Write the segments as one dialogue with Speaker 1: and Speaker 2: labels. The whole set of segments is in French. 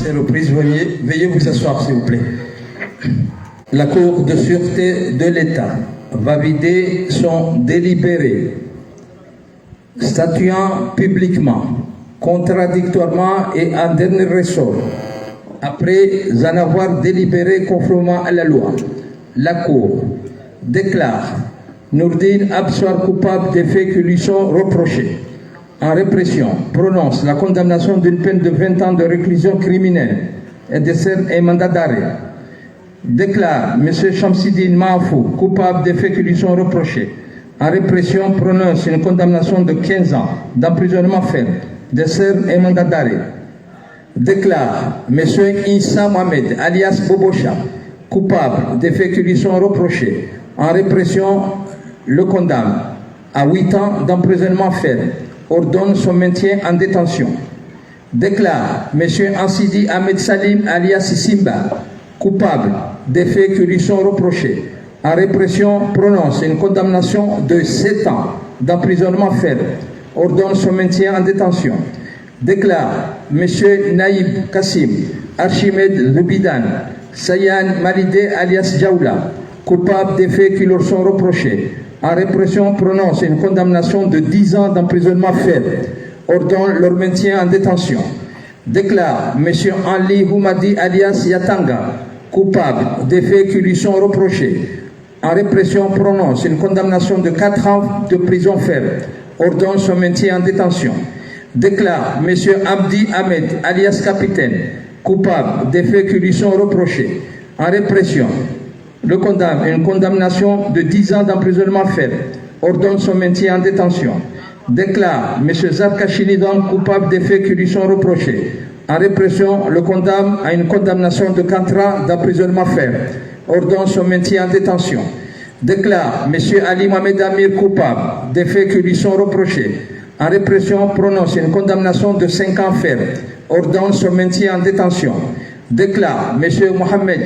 Speaker 1: est reprise. Veuillez vous asseoir, s'il vous plaît. La Cour de sûreté de l'État va vider son délibéré, statuant publiquement, contradictoirement et en dernier ressort, après en avoir délibéré conformément à la loi. La Cour déclare Nourdine Absoir coupable des faits qui lui sont reprochés. En répression, prononce la condamnation d'une peine de 20 ans de réclusion criminelle et décerne un mandat d'arrêt. Déclare M. Chamsidine Mahfou coupable des faits qui lui sont reprochés. En répression, prononce une condamnation de 15 ans d'emprisonnement ferme, décerne un mandat d'arrêt. Déclare M. Issa Mohamed, alias Bobocha, coupable des faits qui lui sont reprochés. En répression, le condamne à 8 ans d'emprisonnement ferme, ordonne son maintien en détention. Déclare M. Ansidi Ahmed Salim, alias Simba, coupable des faits qui lui sont reprochés. En répression, prononce une condamnation de 7 ans d'emprisonnement ferme, ordonne son maintien en détention. Déclare M. Naïb Kassim, Archimède Rubidan, Sayan Malide alias Djaoula, coupable des faits qui leur sont reprochés. En répression, prononce une condamnation de 10 ans d'emprisonnement ferme, ordonne leur maintien en détention. Déclare M. Ali Houmadi alias Yatanga, coupable des faits qui lui sont reprochés. En répression, prononce une condamnation de 4 ans de prison ferme, ordonne son maintien en détention. Déclare M. Abdi Ahmed alias Capitaine, coupable des faits qui lui sont reprochés. En répression, le condamne à une condamnation de 10 ans d'emprisonnement ferme, ordonne son maintien en détention. Déclare M. Zarkachinidan coupable des faits qui lui sont reprochés. En répression, le condamne à une condamnation de 4 ans d'emprisonnement ferme, ordonne son maintien en détention. Déclare M. Ali Mohamed Amir coupable des faits qui lui sont reprochés. En répression, prononce une condamnation de 5 ans ferme, ordonne son maintien en détention. Déclare M. Mohamed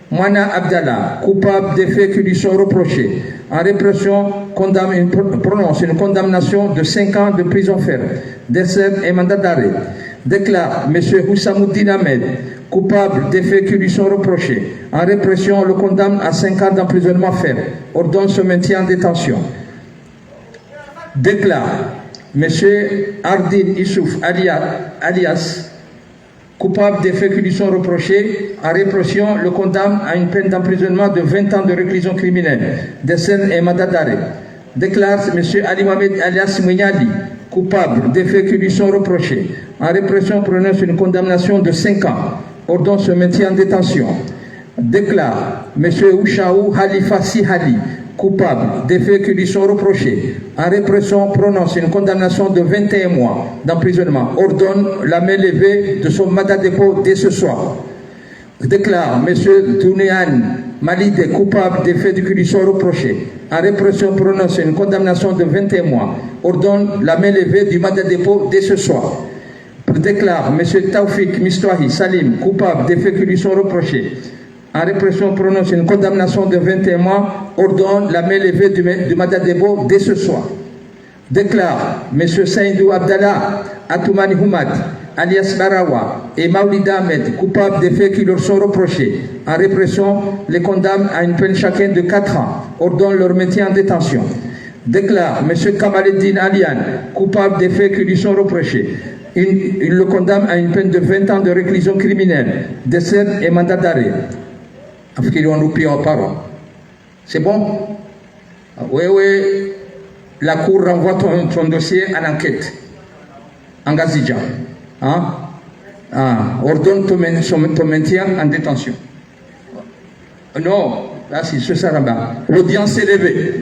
Speaker 1: Moana Abdallah, coupable des faits qui lui sont reprochés. En répression, prononce une condamnation de 5 ans de prison ferme, décerne un mandat d'arrêt. Déclare M. Houssamouddin Ahmed, coupable des faits qui lui sont reprochés. En répression, le condamne à 5 ans d'emprisonnement ferme, ordonne son maintien en détention. Déclare M. Ardin Issouf alias coupable des faits qui lui sont reprochés. En répression, le condamne à une peine d'emprisonnement de 20 ans de réclusion criminelle, décerne un mandat d'arrêt. Déclare M. Ali Mohamed alias Mounyali, coupable des faits qui lui sont reprochés. En répression, prononce une condamnation de 5 ans, ordonne son maintien en détention. Déclare M. Ouchaou Halifa Sihali, coupable des faits qui lui sont reprochés. En répression, prononce une condamnation de 21 mois d'emprisonnement, ordonne la main levée de son mandat de dépôt dès ce soir. Déclare M. Tounéan Malide coupable des faits qui lui sont reprochés. En répression, prononce une condamnation de 21 mois, ordonne la main levée du mandat de dépôt dès ce soir. Déclare M. Taoufik Mistouahi Salim coupable des faits qui lui sont reprochés. En répression, prononce une condamnation de 21 mois, ordonne la main levée du mandat de dépôt dès ce soir. Déclare M. Saïdou Abdallah Atoumani Houmad, alias Barawa, et Maulida Ahmed, coupables des faits qui leur sont reprochés. En répression, les condamne à une peine chacun de 4 ans, ordonne leur maintien en détention. Déclare M. Kamaleddin Alian, coupable des faits qui lui sont reprochés. Il le condamne à une peine de 20 ans de réclusion criminelle, décerne et mandat d'arrêt. C'est bon? Oui, oui. La Cour renvoie ton dossier en enquête. En Gazidja. Hein? Ordonne ton maintien en détention. Non, là, c'est ce Saramba. L'audience est levée.